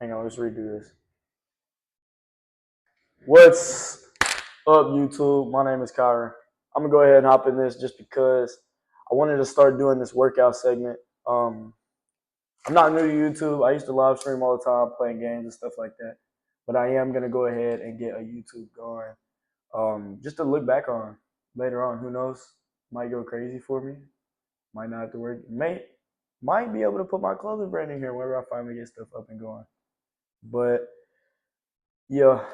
Hang on, let's redo this. What's up, YouTube? My name is Kyron. I'm gonna go ahead and hop in this just because I wanted to start doing this workout segment. I'm not new to YouTube. I used to live stream all the time, playing games and stuff like that. But I am gonna go ahead and get a YouTube going, just to look back on later on. Who knows? Might go crazy for me. Might not have to work. Might be able to put my clothing brand in here whenever I finally get stuff up and going. But yeah,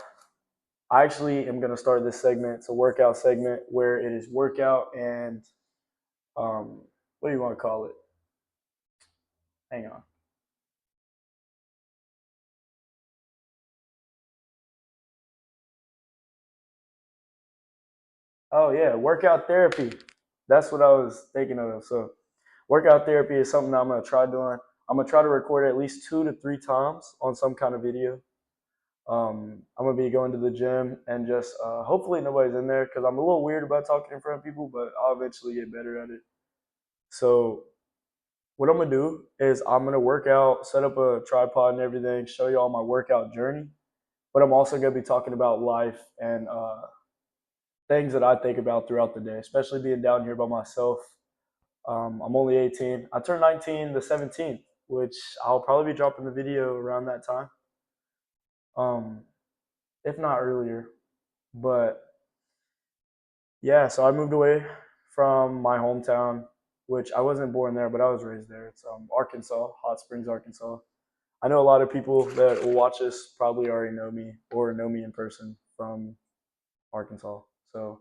I actually am going to start this segment. It's a workout segment where it is workout and what do you want to call it? Hang on. Oh yeah, workout therapy. That's what I was thinking of. So workout therapy is something that I'm gonna try doing. I'm gonna try to record at least 2 to 3 times on some kind of video. I'm gonna be going to the gym and just hopefully nobody's in there because I'm a little weird about talking in front of people, but I'll eventually get better at it. So what I'm gonna do is I'm gonna work out, set up a tripod and everything, show you all my workout journey. But I'm also gonna be talking about life and things that I think about throughout the day, especially being down here by myself. I'm only 18. I turned 19 the 17th, which I'll probably be dropping the video around that time, um, if not earlier. But yeah, so I moved away from my hometown, which I wasn't born there, but I was raised there. It's Arkansas, Hot Springs, Arkansas. I know a lot of people that will watch this probably already know me or know me in person from Arkansas. So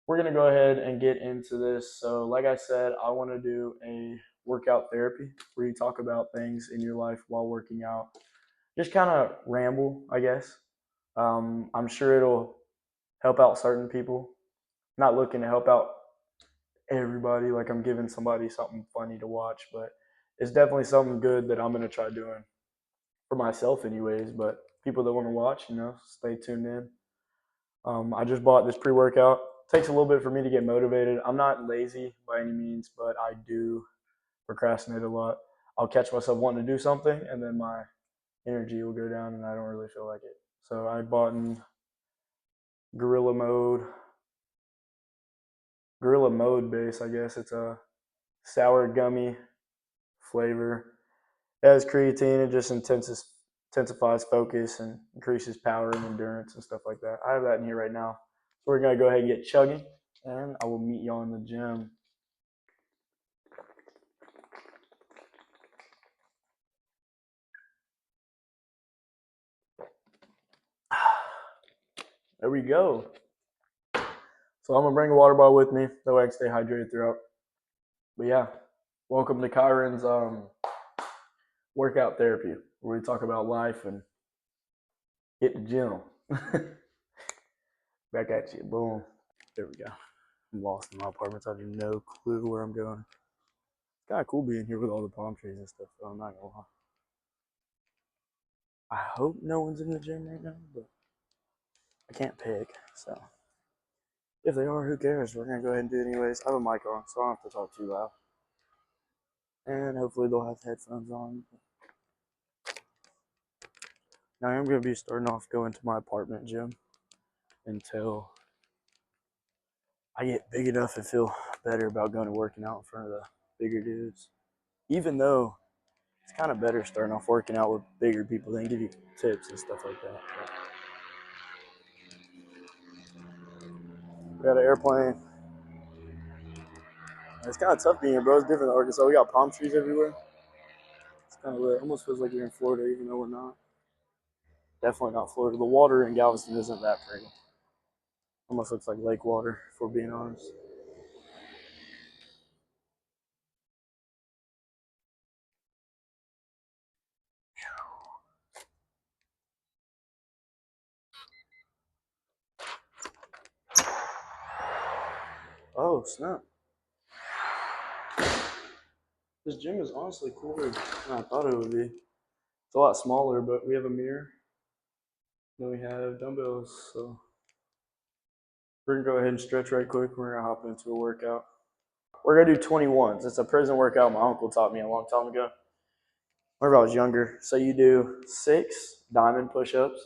we're going to go ahead and get into this. So, like I said, I want to do a workout therapy where you talk about things in your life while working out. Just kind of ramble, I guess. I'm sure it'll help out certain people. Not looking to help out everybody like I'm giving somebody something funny to watch, but it's definitely something good that I'm going to try doing for myself anyways, but people that want to watch, stay tuned in. I just bought this pre-workout. It takes a little bit for me to get motivated. I'm not lazy by any means, but I do procrastinate a lot. I'll catch myself wanting to do something and then my energy will go down and I don't really feel like it. So I bought in gorilla mode gorilla mode base, I guess. It's a sour gummy flavor. It has creatine. It just intensifies focus and increases power and endurance and stuff like that. I have that in here right now. So we're going to go ahead and get chugging, and I will meet y'all in the gym. There we go. So I'm going to bring a water bottle with me. That way I can stay hydrated throughout. But yeah, welcome to Kyron's workout therapy, where we talk about life and hit the gym. Back at you. Boom. There we go. I'm lost in my apartment, so I have no clue where I'm going. It's kind of cool being here with all the palm trees and stuff, though, I'm not gonna lie. I hope no one's in the gym right now, but I can't pick, so if they are, who cares? We're gonna go ahead and do it anyways. I have a mic on, so I don't have to talk too loud. And hopefully they'll have headphones on. Now I am gonna be starting off going to my apartment gym until I get big enough and feel better about going to working out in front of the bigger dudes. Even though it's kind of better starting off working out with bigger people. They can give you tips and stuff like that. We got an airplane. It's kind of tough being here, bro. It's different in Arkansas. We got palm trees everywhere. It's kind of lit. Almost feels like you're in Florida, even though we're not. Definitely not Florida. The water in Galveston isn't that pretty. Almost looks like lake water, if we're being honest. Oh, snap. This gym is honestly cooler than I thought it would be. It's a lot smaller, but we have a mirror. Then we have dumbbells, so we're gonna go ahead and stretch right quick. We're gonna hop into a workout. We're gonna do 21s. It's a prison workout my uncle taught me a long time ago. whenever I was younger. So you do 6 diamond push-ups,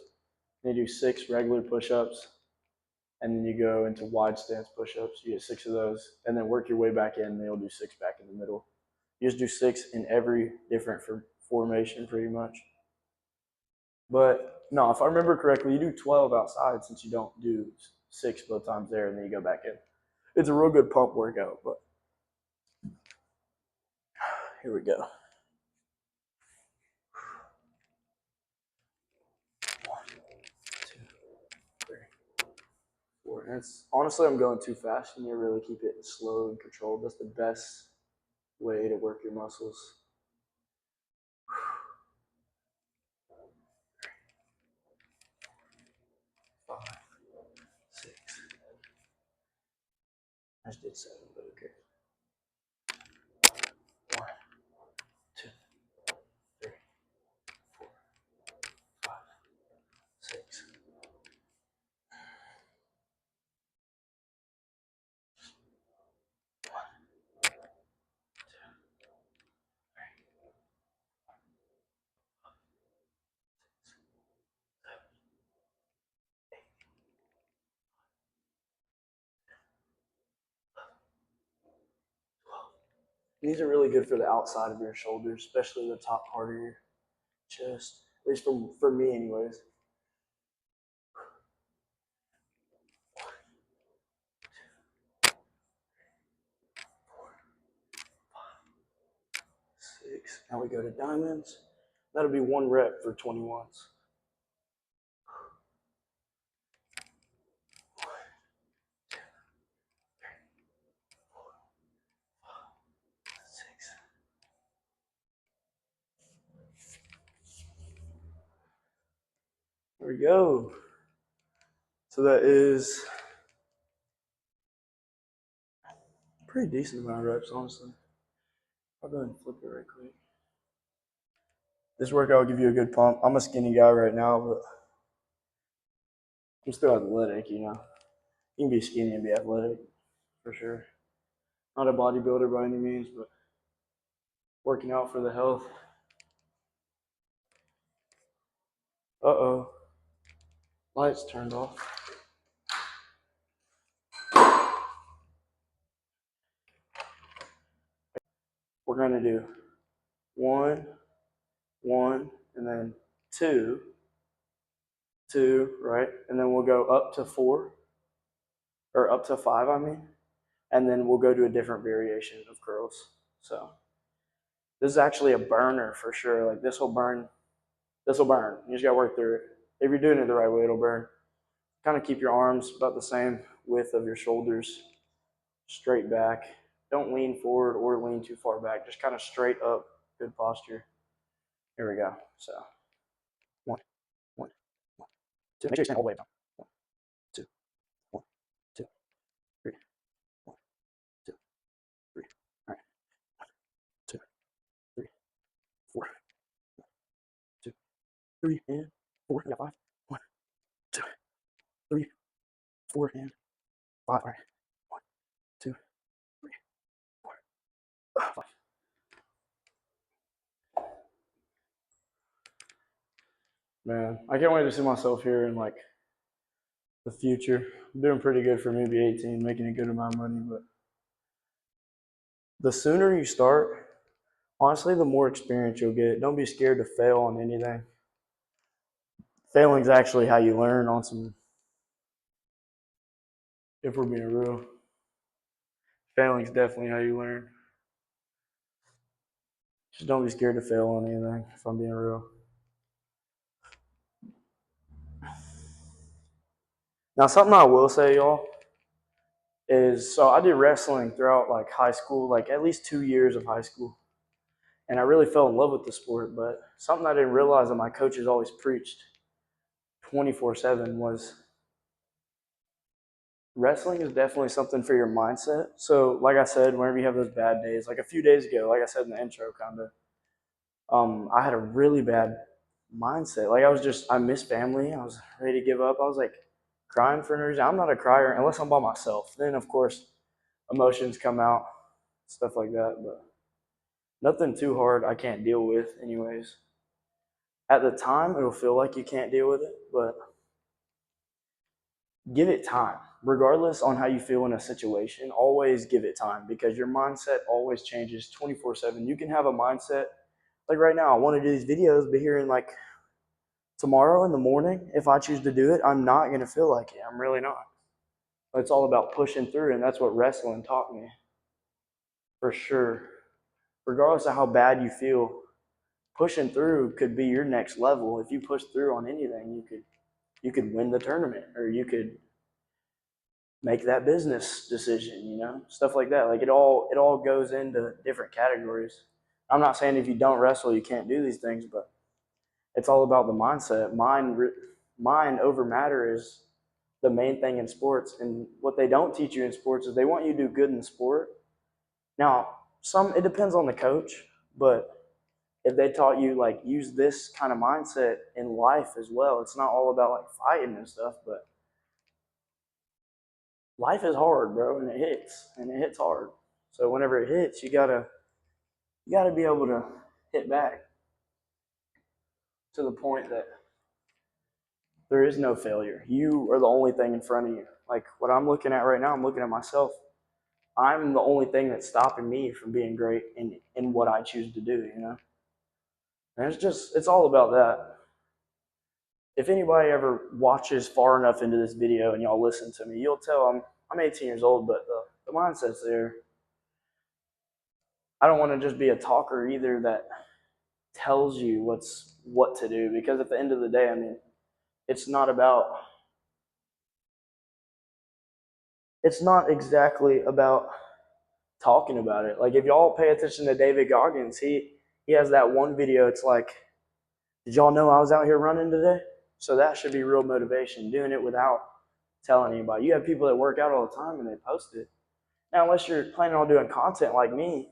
then you do 6 regular push-ups, and then you go into wide stance push-ups. You get 6 of those, and then work your way back in, and then you'll do 6 back in the middle. You just do 6 in every different formation pretty much. But no, if I remember correctly, you do 12 outside since you don't do 6 both times there, and then you go back in. It's a real good pump workout, but here we go. 1, 2, 3, 4. And it's honestly, I'm going too fast. You need to really keep it slow and controlled. That's the best way to work your muscles. 5, 6. I just did 7, but okay. 1, 2, 3, 4, 5, 6. These are really good for the outside of your shoulders, especially the top part of your chest. At least for me, anyways. 6. Now we go to diamonds. That'll be 1 rep for 20 watts. 1, 2, 3, 4, 5, 6. There we go. So that is a pretty decent amount of reps, honestly. I'll go ahead and flip it right quick. This workout will give you a good pump. I'm a skinny guy right now, but I'm still athletic, you know. You can be skinny and be athletic, for sure. Not a bodybuilder by any means, but working out for the health. Uh-oh. Lights turned off. We're going to do 1, 1, and then 2, 2, right? And then we'll go up to 4, or up to 5, I mean. And then we'll go to a different variation of curls. So this is actually a burner for sure. Like this will burn. This will burn. You just got to work through it. If you're doing it the right way, it'll burn. Kind of keep your arms about the same width of your shoulders, straight back. Don't lean forward or lean too far back. Just kind of straight up, good posture. Here we go. So 1, 1, 1, 2. Make sure you stand all the way down. 1, 2, 1, 2, 3, 1, 2, 3. All right. 1, 2, 3, 4, 2, 3, and 4. I got 5. 1, 2, 3, 4, and 5. All right. 1, 2, 3, 4, 5. Man, I can't wait to see myself here in like the future. I'm doing pretty good for maybe 18, making a good amount of money, but the sooner you start, honestly, the more experience you'll get. Don't be scared to fail on anything. Failing is actually how you learn on some, if we're being real. Failing is definitely how you learn. Just don't be scared to fail on anything, if I'm being real. Now, something I will say, y'all, is so I did wrestling throughout like high school, like at least 2 years of high school. And I really fell in love with the sport, but something I didn't realize that my coaches always preached 24/7 was wrestling is definitely something for your mindset. So, like I said, whenever you have those bad days, like a few days ago, like I said in the intro, kind of, I had a really bad mindset. Like I missed family. I was ready to give up. I was like crying for no reason. I'm not a crier unless I'm by myself. Then, of course, emotions come out, stuff like that. But Nothing too hard I can't deal with, anyways. At the time, it'll feel like you can't deal with it, but give it time. Regardless on how you feel in a situation, always give it time because your mindset always changes 24/7. You can have a mindset like right now, I want to do these videos, but here in like tomorrow in the morning, if I choose to do it, I'm not going to feel like it. I'm really not. It's all about pushing through, and that's what wrestling taught me for sure. Regardless of how bad you feel, pushing through could be your next level. If you push through on anything, you could win the tournament, or you could make that business decision, stuff like that. Like it all goes into different categories. I'm not saying if you don't wrestle you can't do these things, but it's all about the mindset. Mind over matter is the main thing in sports. And what they don't teach you in sports is they want you to do good in the sport. Now, it depends on the coach, but if they taught you like use this kind of mindset in life as well, it's not all about like fighting and stuff, but life is hard, bro, and it hits hard. So whenever it hits, you gotta be able to hit back to the point that there is no failure. You are the only thing in front of you. Like what I'm looking at right now, I'm looking at myself. I'm the only thing that's stopping me from being great in what I choose to do. And it's all about that. If anybody ever watches far enough into this video and y'all listen to me, you'll tell I'm 18 years old, but the mindset's there. I don't want to just be a talker either that tells you what to do, because at the end of the day, I mean, it's not exactly about talking about it. Like if y'all pay attention to David Goggins, he has that one video. It's like, did y'all know I was out here running today? So that should be real motivation, doing it without telling anybody. You have people that work out all the time and they post it. Now, unless you're planning on doing content like me,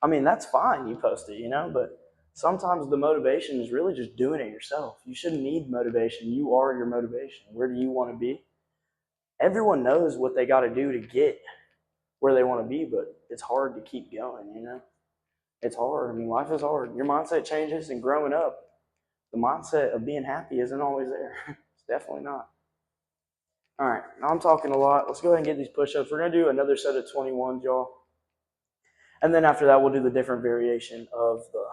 I mean, that's fine. You post it, but sometimes the motivation is really just doing it yourself. You shouldn't need motivation. You are your motivation. Where do you want to be? Everyone knows what they got to do to get where they want to be, but it's hard to keep going. It's hard. I mean, life is hard. Your mindset changes, and growing up, the mindset of being happy isn't always there. It's definitely not. All right, now I'm talking a lot. Let's go ahead and get these push-ups. We're going to do another set of 21s, y'all. And then after that, we'll do the different variation of the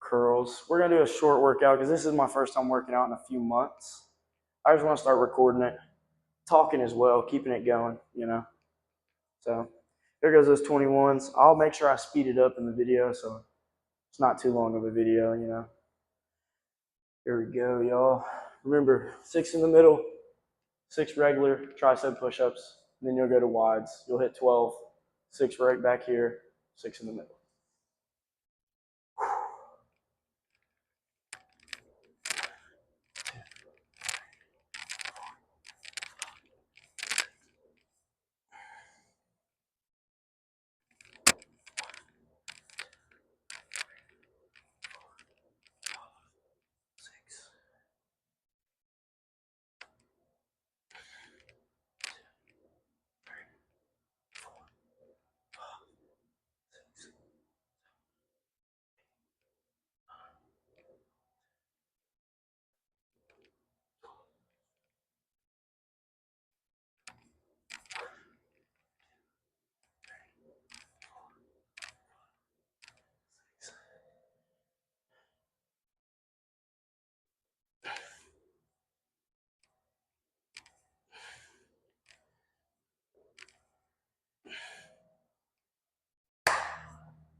curls. We're going to do a short workout because this is my first time working out in a few months. I just want to start recording it, talking as well, keeping it going. So there goes those 21s. I'll make sure I speed it up in the video so it's not too long of a video. Here we go, y'all. Remember, 6 in the middle, 6 regular tricep push-ups. Then you'll go to wides. You'll hit 12, 6 right back here, 6 in the middle.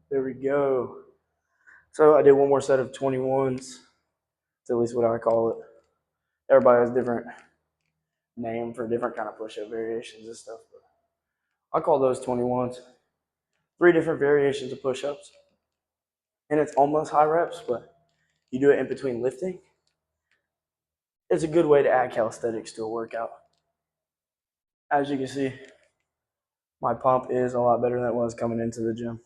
There we go. So I did one more set of 21s. It's at least what I call it. Everybody has different name for different kind of push-up variations and stuff. But I call those 21s. 3 different variations of push-ups. And it's almost high reps, but you do it in between lifting. It's a good way to add calisthenics to a workout. As you can see, my pump is a lot better than it was coming into the gym.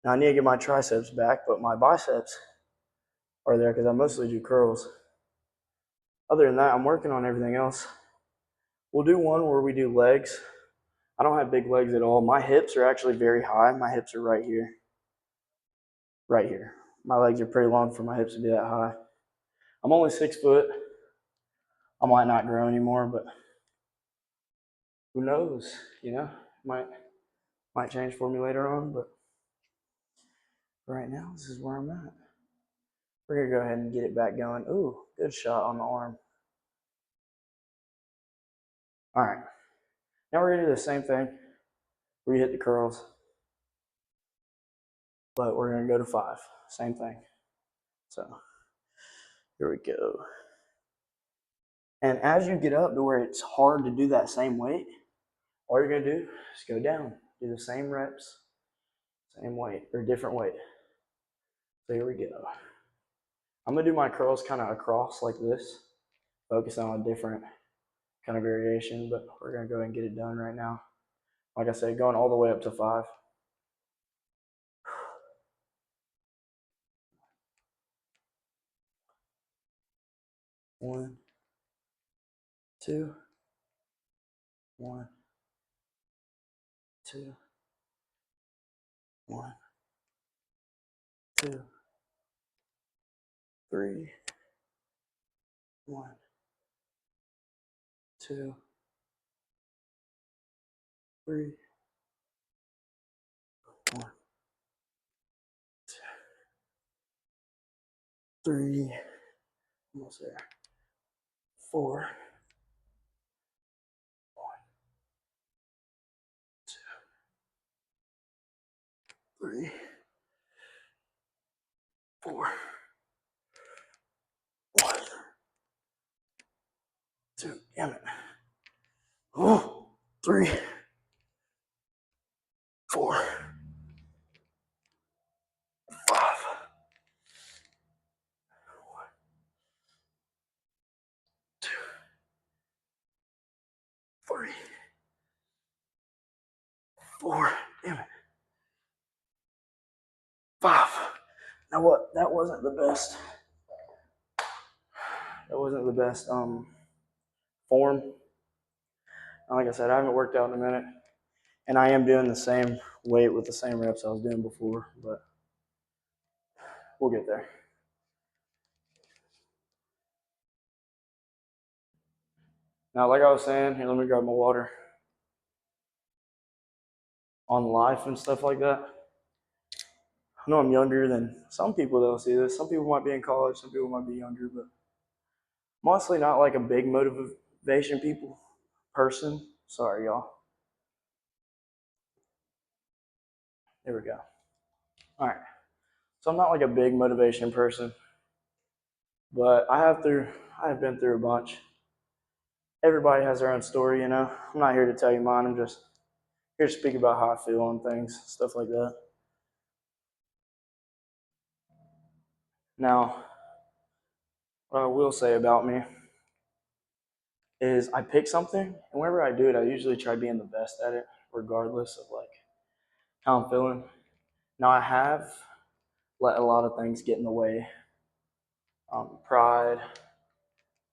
Now I need to get my triceps back, but my biceps are there because I mostly do curls. Other than that, I'm working on everything else. We'll do one where we do legs. I don't have big legs at all. My hips are actually very high. My hips are right here. Right here. My legs are pretty long for my hips to be that high. I'm only 6 foot. I might not grow anymore, but who knows? You know, might change for me later on, but right now this is where I'm at. We're gonna go ahead and get it back going. Ooh, good shot on the arm. All right, now we're gonna do the same thing. We hit the curls, but we're gonna go to 5. Same thing. So here we go. And as you get up to where it's hard to do that same weight, all you're gonna do is go down, do the same reps, same weight, or different weight. So here we go. I'm gonna do my curls kind of across like this, focus on a different kind of variation, but we're gonna go ahead and get it done right now. Like I said, going all the way up to 5. 1, 2, 1, 2, 1, 2, 3, 1, 2, 3, 1, 2, 3, almost there. 4, 1, 2, 3, 4, 1, 2, damn it. Oh, 3, 4, 5. 1, 2, 3, 4. Damn it. 5. Now what? That wasn't the best. That wasn't the best form. Like I said, I haven't worked out in a minute, and I am doing the same weight with the same reps I was doing before, but we'll get there. Now, like I was saying, here, let me grab my water. On life and stuff like that. I know I'm younger than some people that'll see this. Some people might be in college, some people might be younger, but I'm honestly not like a big motivation person. Sorry, y'all. There we go. All right. So I'm not like a big motivation person, but I have been through a bunch. Everybody has their own story, you know. I'm not here to tell you mine. I'm just here to speak about how I feel on things, stuff like that. Now, what I will say about me is I pick something, and whenever I do it, I usually try being the best at it, regardless of like how I'm feeling. Now, I have let a lot of things get in the way, pride,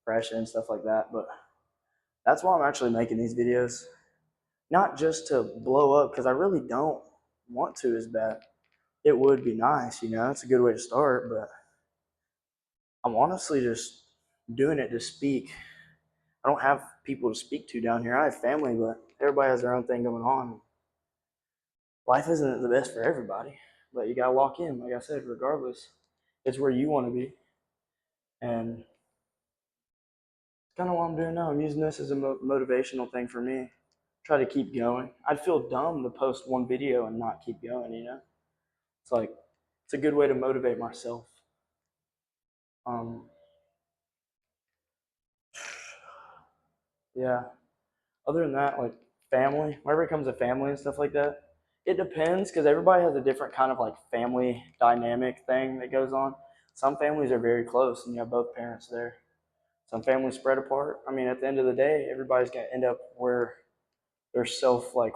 depression, stuff like that. But that's why I'm actually making these videos, not just to blow up, because I really don't want to as bad. It would be nice, you know, it's a good way to start, but I'm honestly just doing it to speak. I don't have people to speak to down here. I have family, but everybody has their own thing going on. Life isn't the best for everybody, but you gotta lock in, like I said, regardless. It's where you want to be. And it's kind of what I'm doing now. I'm using this as a motivational thing for me. Try to keep going. I'd feel dumb to post one video and not keep going, you know? It's like, it's a good way to motivate myself. Yeah. Other than that, like family, whenever it comes to family and stuff like that, it depends because everybody has a different kind of like family dynamic thing that goes on. Some families are very close and you have both parents there. Some families spread apart. I mean, at the end of the day, everybody's gonna end up where they're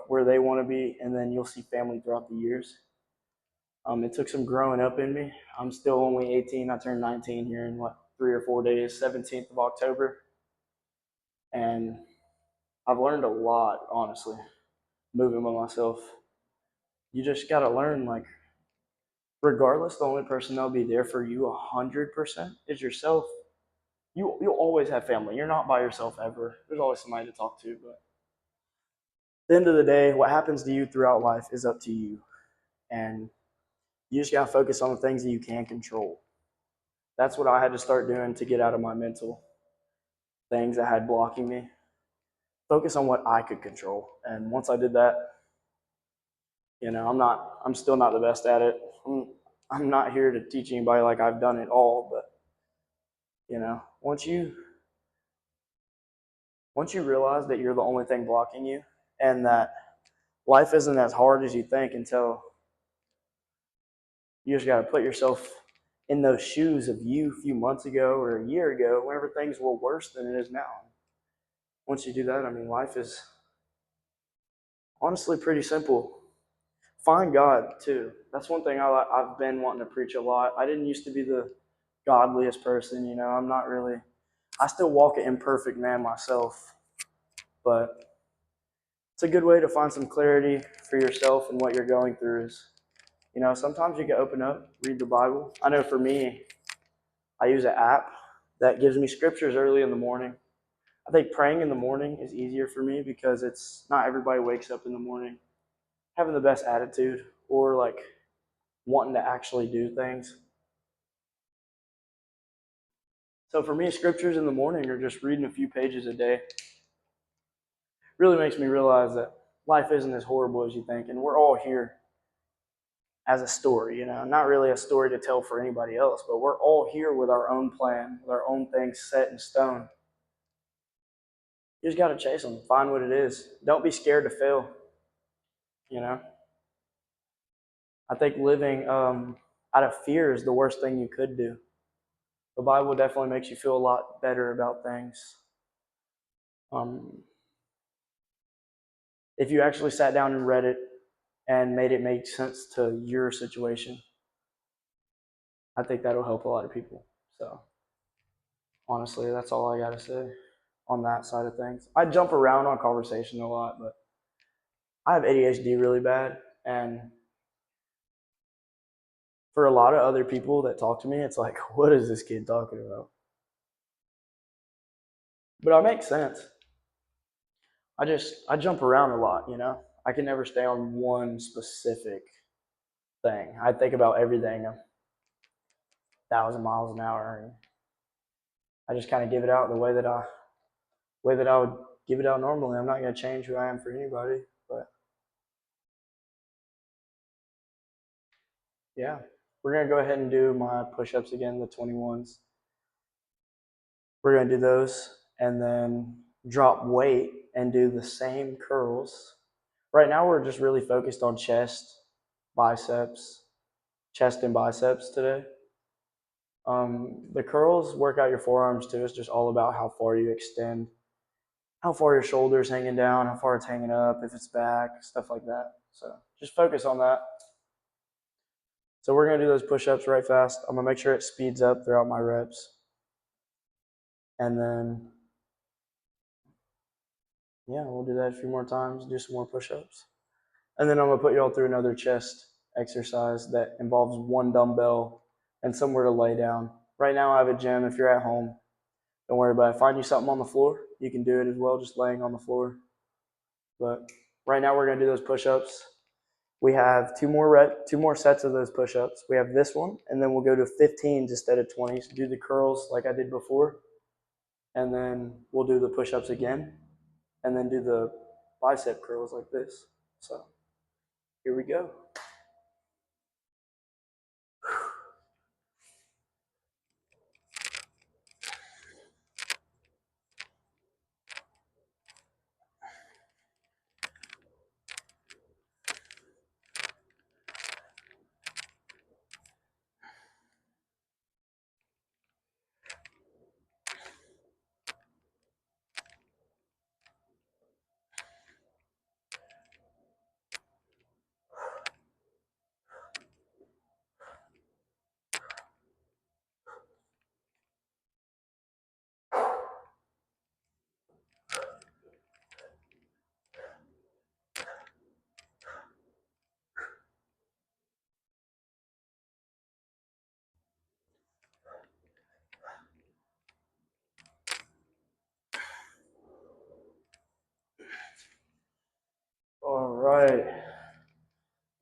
where they want to be, and then you'll see family throughout the years. It took some growing up in me. I'm still only 18. I turned 19 here in 3 or 4 days, 17th of October, and I've learned a lot, honestly. moving by myself. You just got to learn, like, regardless, the only person that'll be there for you 100% is yourself. You'll always have family. You're not by yourself ever. There's always somebody to talk to. But at the end of the day, what happens to you throughout life is up to you. And you just got to focus on the things that you can control. That's what I had to start doing to get out of my mental things that had blocking me. Focus on what I could control. And once I did that, I'm still not the best at it. I'm not here to teach anybody like I've done it all, but once you realize that you're the only thing blocking you and that life isn't as hard as you think until you just got to put yourself in those shoes of you a few months ago or a year ago, whenever things were worse than it is now. Once you do that, I mean, life is honestly pretty simple. Find God too. That's one thing I've been wanting to preach a lot. I didn't used to be the godliest person, I'm not really. I still walk an imperfect man myself, but it's a good way to find some clarity for yourself and what you're going through. Is sometimes you can open up, read the Bible. I know for me, I use an app that gives me scriptures early in the morning. I think praying in the morning is easier for me because it's not everybody wakes up in the morning having the best attitude or like wanting to actually do things. So for me, scriptures in the morning or just reading a few pages a day really makes me realize that life isn't as horrible as you think, and we're all here as a story, not really a story to tell for anybody else, but we're all here with our own plan, with our own things set in stone. You just got to chase them, find what it is. Don't be scared to fail. I think living out of fear is the worst thing you could do. The Bible definitely makes you feel a lot better about things. If you actually sat down and read it and made it make sense to your situation, I think that'll help a lot of people. So, honestly, that's all I got to say on that side of things. I jump around on conversation a lot, but I have ADHD really bad. And for a lot of other people that talk to me, it's like, what is this kid talking about? But I make sense. I jump around a lot, I can never stay on one specific thing. I think about everything 1,000 miles an hour, and I just kind of give it out the way that I would give it out normally. I'm not going to change who I am for anybody, but yeah, we're going to go ahead and do my push-ups again, the 21s. We're going to do those and then drop weight and do the same curls. Right now we're just really focused on chest, biceps, chest and biceps today. The curls work out your forearms too. It's just all about how far you extend, how far your shoulders hanging down, how far it's hanging up, if it's back, stuff like that. So just focus on that. So we're going to do those push-ups right fast. I'm going to make sure it speeds up throughout my reps. And then, yeah, we'll do that a few more times, do some more push-ups. And then I'm going to put you all through another chest exercise that involves one dumbbell and somewhere to lay down. Right now I have a gym. If you're at home, don't worry about it. Find you something on the floor. You can do it as well, just laying on the floor. But right now we're going to do those push-ups. We have two more sets of those push-ups. We have this one, and then we'll go to 15s instead of 20s. Do the curls like I did before, and then we'll do the push-ups again, and then do the bicep curls like this. So here we go.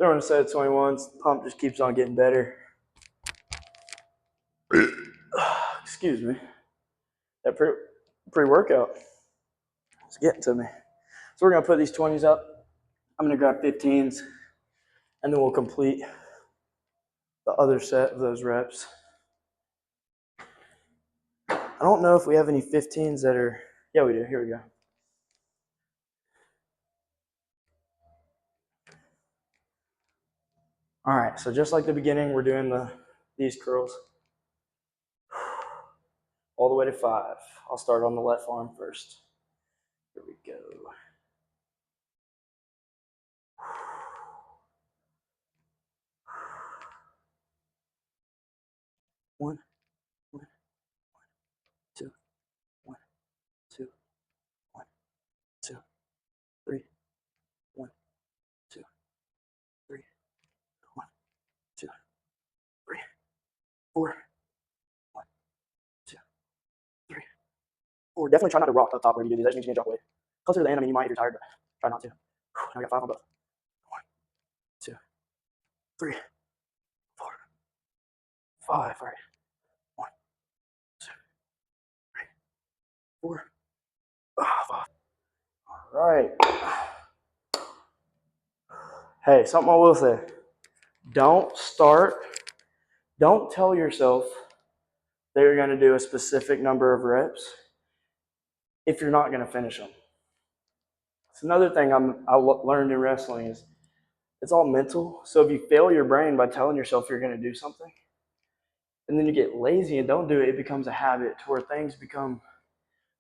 throwing a set of 21s. Pump just keeps on getting better. Excuse me. That pre-workout is getting to me. So we're going to put these 20s up. I'm going to grab 15s, and then we'll complete the other set of those reps. I don't know if we have any 15s that are, yeah, we do. Here we go. All right, so just like the beginning, we're doing these curls all the way to 5. I'll start on the left arm first. Here we go. One, 2, 1, 2, 1, 2, 3, 1, 2, 3, 1, 2, 3, 4, 1, 2, 3, 4. Definitely try not to rock up top when you do these. That just means you're gonna drop weight. Closer to the end, I mean, you might if you're tired, but try not to. Now I got 5 on both. 1, 2, 3, 4, 5. All right. 1, 2, 3, 4, 5. All right. Hey, something I will say. Don't tell yourself that you're going to do a specific number of reps if you're not going to finish them. It's another thing I learned in wrestling is it's all mental. So if you fail your brain by telling yourself you're going to do something, and then you get lazy and don't do it, it becomes a habit to where things become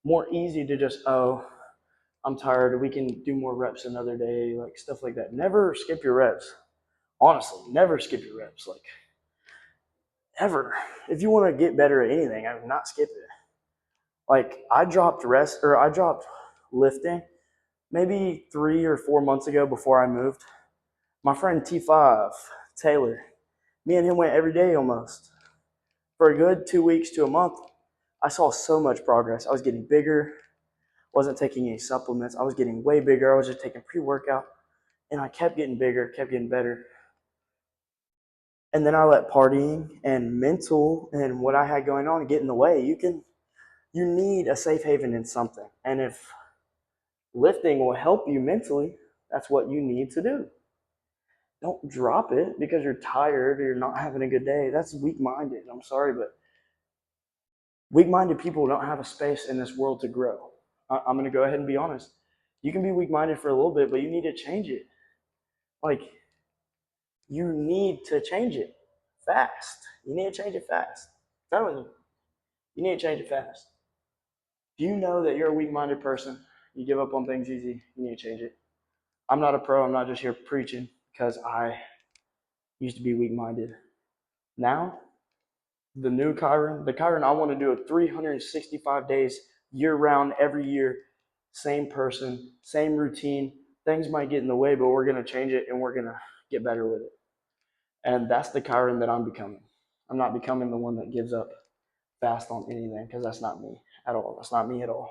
more easy to just, oh, I'm tired, we can do more reps another day, like stuff like that. Never skip your reps. Honestly, never skip your reps. Like, ever. If you want to get better at anything, I would not skip it. Like, I dropped lifting maybe 3 or 4 months ago before I moved. My friend T5, Taylor, me and him went every day almost. For a good 2 weeks to a month, I saw so much progress. I was getting bigger, wasn't taking any supplements. I was getting way bigger. I was just taking pre-workout, and I kept getting bigger, kept getting better. And then I let partying and mental and what I had going on get in the way. You need a safe haven in something. And if lifting will help you mentally, that's what you need to do. Don't drop it because you're tired or you're not having a good day. That's weak-minded. I'm sorry, but weak-minded people don't have a space in this world to grow. I'm going to go ahead and be honest. You can be weak-minded for a little bit, but you need to change it. Like, you need to change it fast. You need to change it fast. I'm telling you, you need to change it fast. If you know that you're a weak-minded person, you give up on things easy, you need to change it. I'm not a pro. I'm not just here preaching because I used to be weak-minded. Now, the new Kyron, the Kyron I want to do it 365 days, year-round, every year, same person, same routine. Things might get in the way, but we're going to change it and we're going to get better with it. And that's the Kyron that I'm becoming. I'm not becoming the one that gives up fast on anything because that's not me at all. That's not me at all.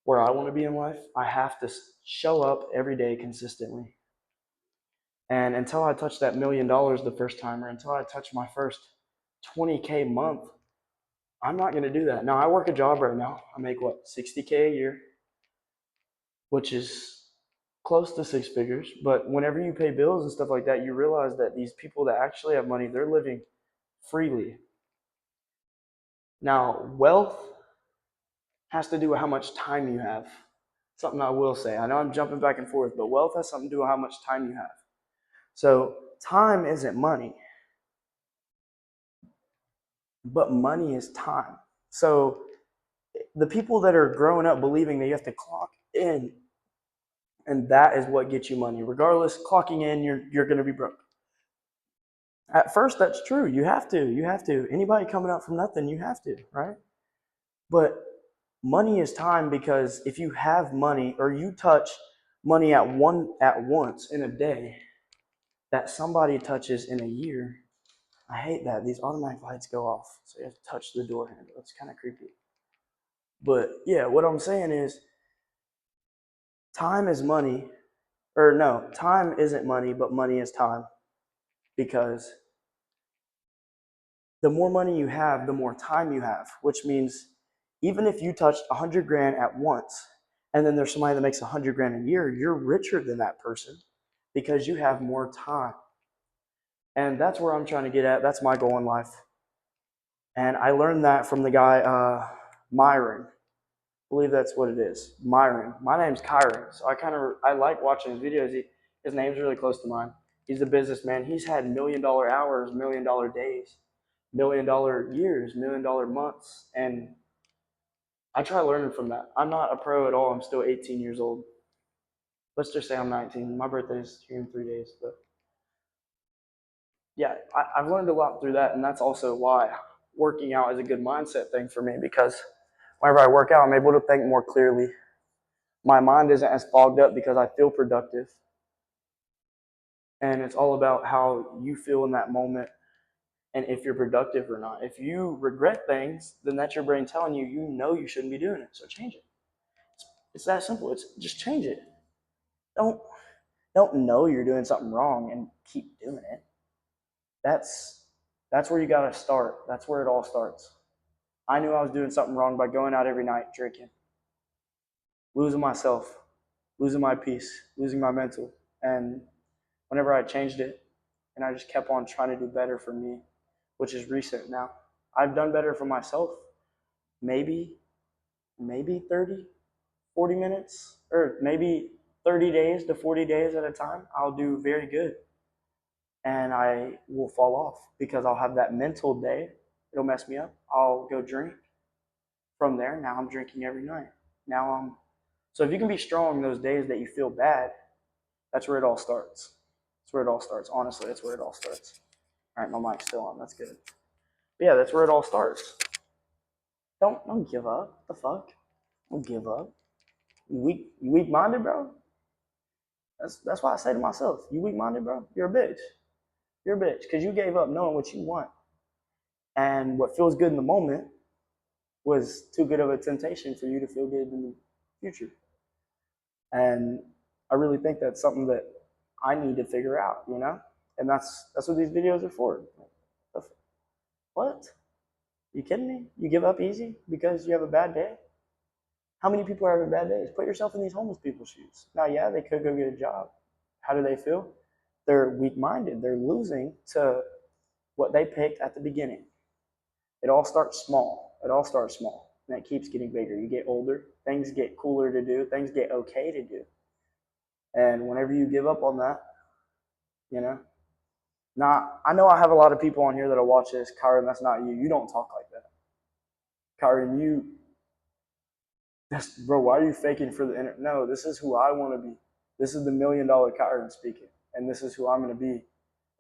Where I want to be in life, I have to show up every day consistently. And until I touch that $1 million the first time, or until I touch my first 20K month, I'm not going to do that. Now, I work a job right now. I make what, 60K a year, which is close to 6 figures. But whenever you pay bills and stuff like that, you realize that these people that actually have money, they're living freely. Now, wealth has to do with how much time you have. Something I will say. I know I'm jumping back and forth, but wealth has something to do with how much time you have. So time isn't money, but money is time. So the people that are growing up believing that you have to clock in, and that is what gets you money. Regardless, clocking in, you're going to be broke. At first, that's true. You have to. Anybody coming up from nothing, you have to, right? But money is time, because if you have money or you touch money at once in a day that somebody touches in a year, I hate that. These automatic lights go off, so you have to touch the door handle. It's kind of creepy. But yeah, what I'm saying is time is money, or no, time isn't money, but money is time. Because the more money you have, the more time you have, which means even if you touched 100 grand at once, and then there's somebody that makes 100 grand a year, you're richer than that person because you have more time. And that's where I'm trying to get at. That's my goal in life. And I learned that from the guy, Myron. I believe that's what it is. Myron. My name's Kyron. So I like watching his videos. His name's really close to mine. He's a businessman. He's had $1,000,000 hours, $1,000,000 days, $1,000,000 years, $1,000,000 months. And I try learning from that. I'm not a pro at all. I'm still 18 years old. Let's just say I'm 19. My birthday's here in 3 days. But yeah, I've learned a lot through that. And that's also why working out is a good mindset thing for me, because whenever I work out, I'm able to think more clearly. My mind isn't as fogged up because I feel productive. And it's all about how you feel in that moment and if you're productive or not. If you regret things, then that's your brain telling you, you know you shouldn't be doing it. So change it. It's that simple. It's just change it. Don't know you're doing something wrong and keep doing it. That's where you gotta start. That's where it all starts. I knew I was doing something wrong by going out every night drinking, losing myself, losing my peace, losing my mental. And whenever I changed it, and I just kept on trying to do better for me, which is recent now. I've done better for myself. Maybe 30, 40 minutes, or maybe 30 days to 40 days at a time, I'll do very good. And I will fall off because I'll have that mental day. It'll mess me up. I'll go drink. From there, now I'm drinking every night. So if you can be strong those days that you feel bad, that's where it all starts. That's where it all starts. Honestly, that's where it all starts. All right, my mic's still on. That's good. But yeah, that's where it all starts. Don't give up. What the fuck? Don't give up. You weak minded, bro. That's why I say to myself, you weak minded, bro. You're a bitch. You're a bitch because you gave up knowing what you want, and what feels good in the moment was too good of a temptation for you to feel good in the future. And I really think that's something that I need to figure out, you know? And that's what these videos are for. What? You kidding me? You give up easy because you have a bad day? How many people are having bad days? Put yourself in these homeless people's shoes. Now, yeah, they could go get a job. How do they feel? They're weak-minded. They're losing to what they picked at the beginning. It all starts small. It all starts small. And it keeps getting bigger. You get older. Things get cooler to do. Things get okay to do. And whenever you give up on that, you know, I know I have a lot of people on here that'll watch this. Kyron, that's not you. You don't talk like that. Kyron, bro, why are you faking for the internet? No, this is who I want to be. This is the $1,000,000 Kyron speaking. And this is who I'm going to be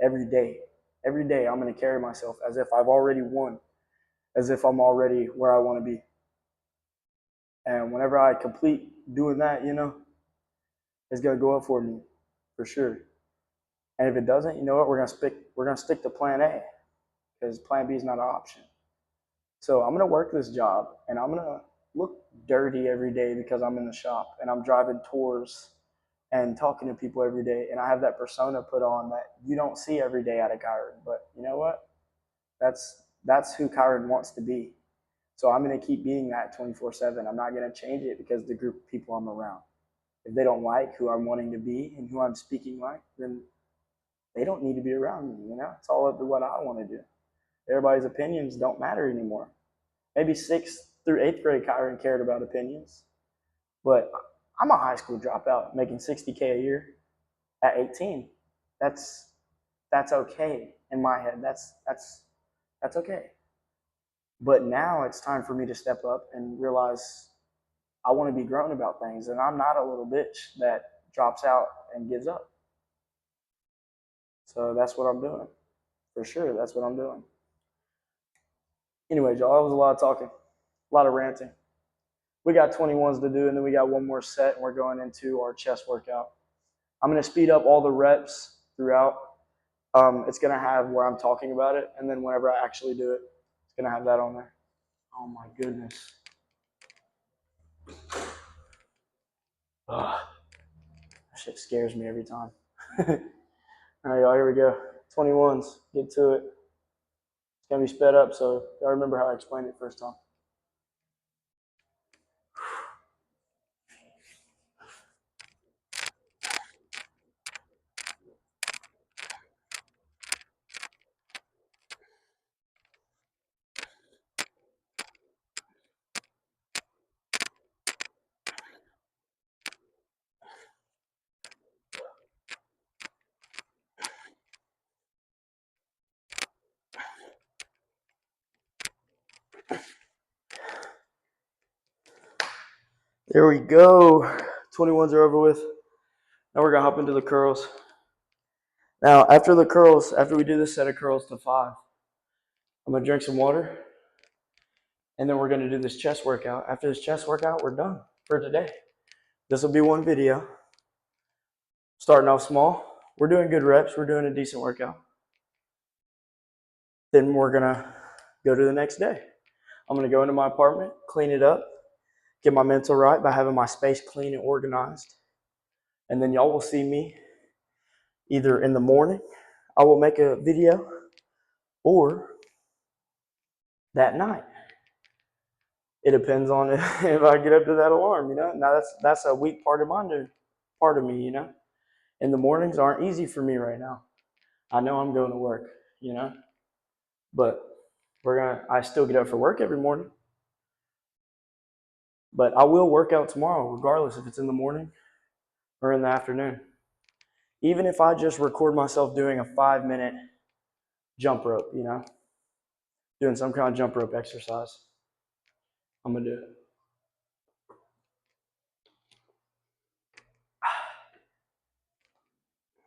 every day. Every day I'm going to carry myself as if I've already won, as if I'm already where I want to be. And whenever I complete doing that, you know, it's going to go up for me, for sure. And if it doesn't, you know what? We're gonna stick to plan A, because plan B is not an option. So I'm gonna work this job, and I'm gonna look dirty every day because I'm in the shop and I'm driving tours and talking to people every day, and I have that persona put on that you don't see every day out of Kyron. But you know what? That's who Kyron wants to be. So I'm gonna keep being that 24/7. I'm not gonna change it because of the group of people I'm around. If they don't like who I'm wanting to be and who I'm speaking like, then they don't need to be around me, you know? It's all up to what I want to do. Everybody's opinions don't matter anymore. Maybe 6th through 8th grade Kyron cared about opinions, but I'm a high school dropout making $60K a year at 18. That's okay in my head. That's okay. But now it's time for me to step up and realize I want to be grown about things, and I'm not a little bitch that drops out and gives up. So that's what I'm doing. For sure, that's what I'm doing. Anyways, y'all, that was a lot of talking, a lot of ranting. We got 21s to do, and then we got one more set, and we're going into our chest workout. I'm going to speed up all the reps throughout. It's going to have where I'm talking about it, and then whenever I actually do it, it's going to have that on there. Oh my goodness. Ugh. Shit scares me every time. All right, y'all, here we go. 21s, get to it. It's gonna be sped up, so y'all remember how I explained it first time. There we go. 21s are over with. Now we're gonna hop into the curls. Now, after the curls, after we do this set of curls to 5, I'm gonna drink some water, and then we're gonna do this chest workout. After this chest workout, we're done for today. This will be one video. Starting off small. We're doing good reps. We're doing a decent workout. Then we're gonna go to the next day. I'm gonna go into my apartment, clean it up, get my mental right by having my space clean and organized. And then y'all will see me either in the morning, I will make a video, or that night. It depends on if I get up to that alarm, you know. Now that's a weak part of me, you know. And the mornings aren't easy for me right now. I know I'm going to work, you know, but I still get up for work every morning. But I will work out tomorrow, regardless if it's in the morning or in the afternoon. Even if I just record myself doing a 5-minute jump rope, you know, doing some kind of jump rope exercise, I'm gonna do it.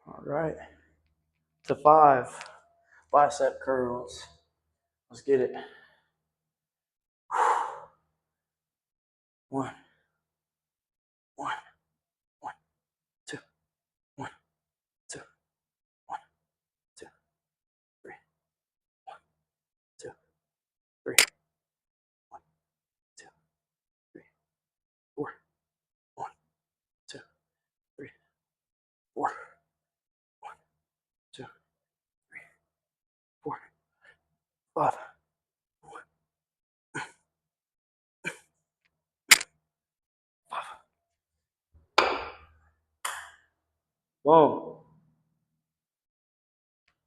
All right, to 5 bicep curls. Let's get it. 1, 1, 1, 2, 1, 2, 1, 2, 3, 1, 2, 3, 1, 2, 3, 4, 1, 2, 3, 4, 1, 2, 3, 4, 5. Boom.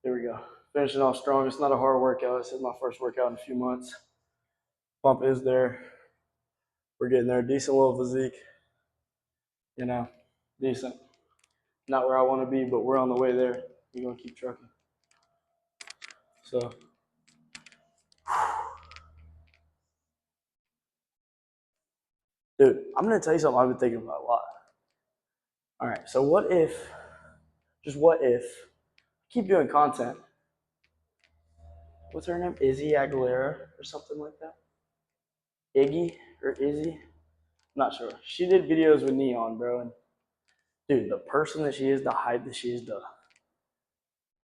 There we go. Finishing off strong. It's not a hard workout. This is my first workout in a few months. Bump is there. We're getting there. Decent little physique. You know, decent. Not where I want to be, but we're on the way there. We're going to keep trucking. So, dude, I'm going to tell you something I've been thinking about a lot. All right, so what if, keep doing content. What's her name? Izzy Aguilera or something like that? Iggy or Izzy? I'm not sure. She did videos with Neon, bro. And dude, the person that she is, the hype that she is,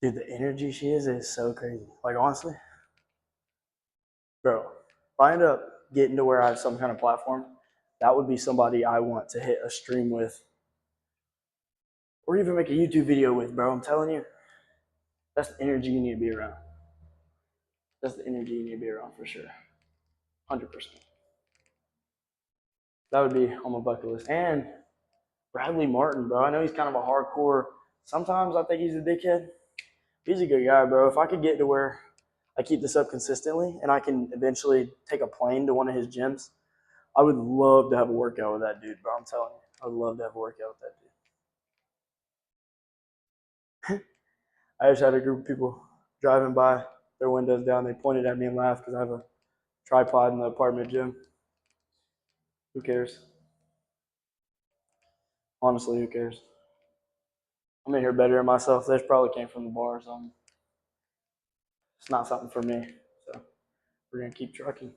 the energy she is so crazy. Like, honestly, bro, if I end up getting to where I have some kind of platform, that would be somebody I want to hit a stream with or even make a YouTube video with, bro. I'm telling you, that's the energy you need to be around. That's the energy you need to be around for sure. 100%. That would be on my bucket list. And Bradley Martin, bro. I know he's kind of a hardcore. Sometimes I think he's a dickhead. He's a good guy, bro. If I could get to where I keep this up consistently and I can eventually take a plane to one of his gyms, I would love to have a workout with that dude, bro. I'm telling you. I would love to have a workout with that dude. I just had a group of people driving by, their windows down. They pointed at me and laughed because I have a tripod in the apartment gym. Who cares? Honestly, who cares? I'm in here bettering myself. This probably came from the bar or something. It's not something for me. So we're going to keep trucking.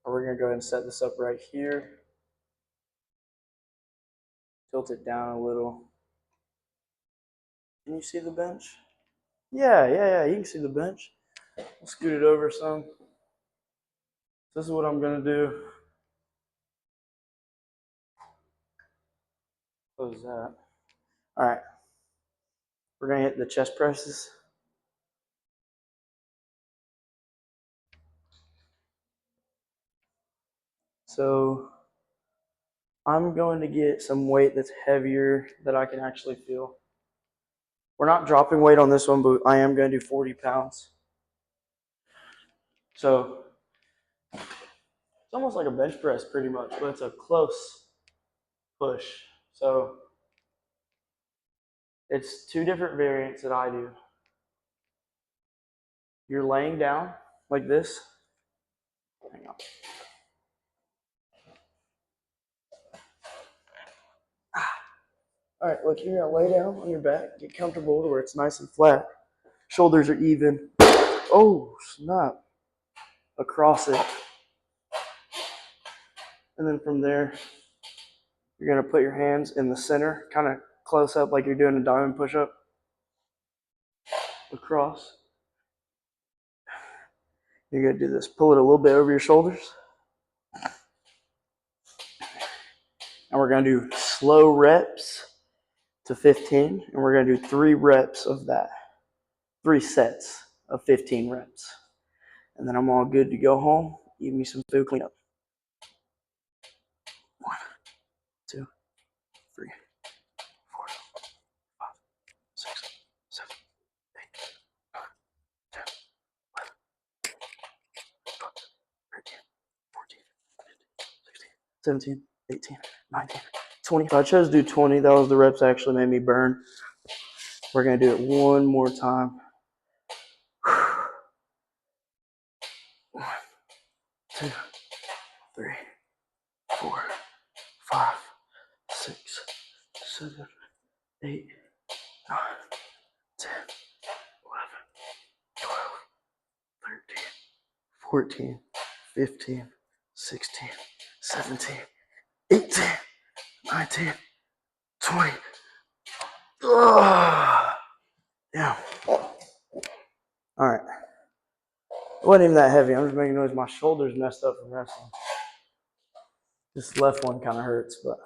We're going to go ahead and set this up right here. Tilt it down a little. Can you see the bench? Yeah, you can see the bench. I'll scoot it over some. This is what I'm going to do. Close that. All right. We're going to hit the chest presses. So I'm going to get some weight that's heavier that I can actually feel. We're not dropping weight on this one, but I am going to do 40 pounds. So it's almost like a bench press pretty much, but it's a close push. So it's two different variants that I do. You're laying down like this. Hang on. All right, look here. I lay down on your back. Get comfortable to where it's nice and flat. Shoulders are even. Oh, snap. Across it. And then from there, you're going to put your hands in the center, kind of close up like you're doing a diamond push-up. Across. You're going to do this. Pull it a little bit over your shoulders. And we're going to do slow reps to 15. And we're going to do 3 reps of that. 3 sets of 15 reps. And then I'm all good to go home. Give me some food, clean up. 1, 2, 3, 4, 5, 6, 7, 8, 9, 10, 11, 12, 13, 14, 15, 16, 17, 18, 19, 20. If I chose to do 20, that was the reps that actually made me burn. We're going to do it one more time. 1, 2, 3, 4, 5, 6, 7, 8, 9, 10, 11, 12, 13, 14, 15, 16, 17, 18, 19, 20. Ugh. Yeah. All right. It wasn't even that heavy. I'm just making noise. My shoulder's messed up from wrestling. This left one kind of hurts, but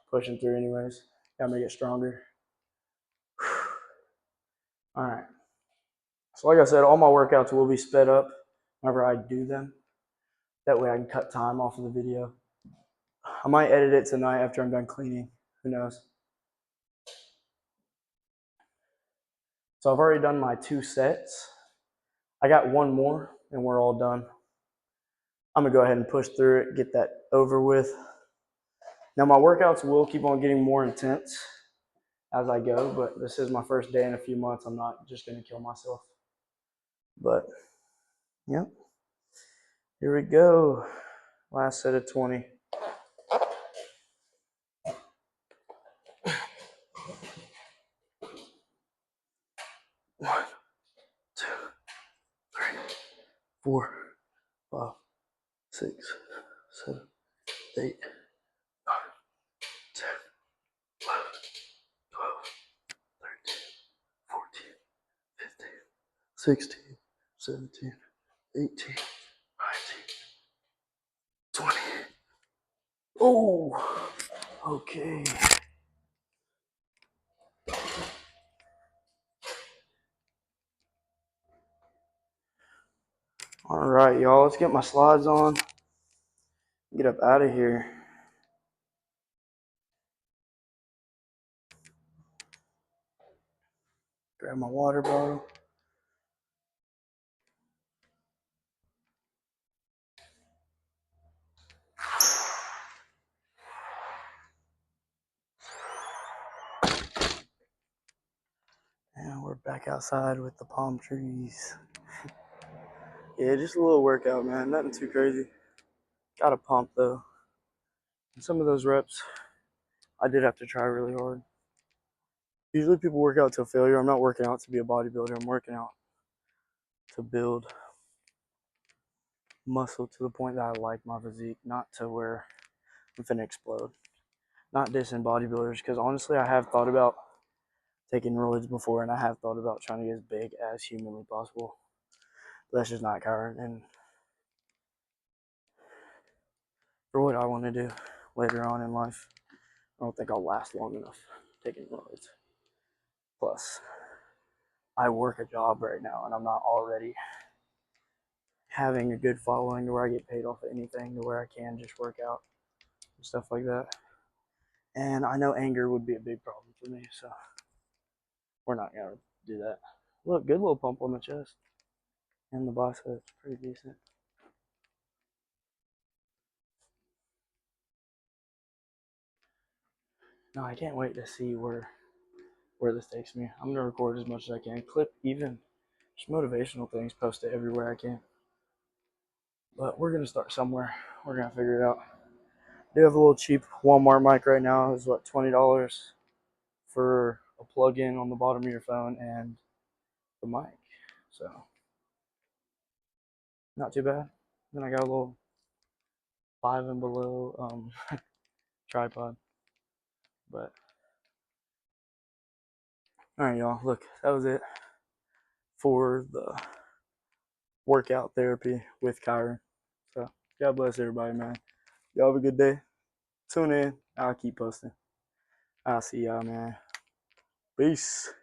pushing through anyways. Gotta make it stronger. All right. So like I said, all my workouts will be sped up whenever I do them. That way I can cut time off of the video. I might edit it tonight after I'm done cleaning. Who knows? So I've already done my 2 sets. I got 1 more and we're all done. I'm gonna go ahead and push through it, get that over with. Now my workouts will keep on getting more intense as I go, but this is my first day in a few months. I'm not just gonna kill myself. But, yep. Here we go. Last set of 20. One, 2, 3, 4, 5, 6, 7, 8, 9, 10, 11, 12, 13, 14, 15, 16, 17, 18, 19, 20. Oh, okay. All right, y'all, let's get my slides on. Get up out of here. Grab my water bottle. And we're back outside with the palm trees. Yeah, just a little workout, man. Nothing too crazy. Got a pump, though. And some of those reps, I did have to try really hard. Usually people work out to failure. I'm not working out to be a bodybuilder. I'm working out to build muscle to the point that I like my physique, not to where I'm finna explode. Not dissing bodybuilders, because honestly, I have thought about taking roids before, and I have thought about trying to get as big as humanly possible. But that's just not current, and for what I want to do later on in life. I don't think I'll last long enough taking roids. Plus, I work a job right now, and I'm not already having a good following to where I get paid off of anything, to where I can just work out and stuff like that. And I know anger would be a big problem for me, so we're not gonna do that. Look, good little pump on the chest and the biceps, pretty decent. No, I can't wait to see where this takes me. I'm gonna record as much as I can, clip even just motivational things, post it everywhere I can. But we're gonna start somewhere. We're gonna figure it out. I do have a little cheap Walmart mic right now. It's what, $20 for a plug-in on the bottom of your phone and the mic. So not too bad. Then I got a little 5 and below tripod. But all right, y'all. Look, that was it for the workout therapy with Kyron. So God bless everybody, man. Y'all have a good day. Tune in. I'll keep posting. I'll see y'all, man. Peace.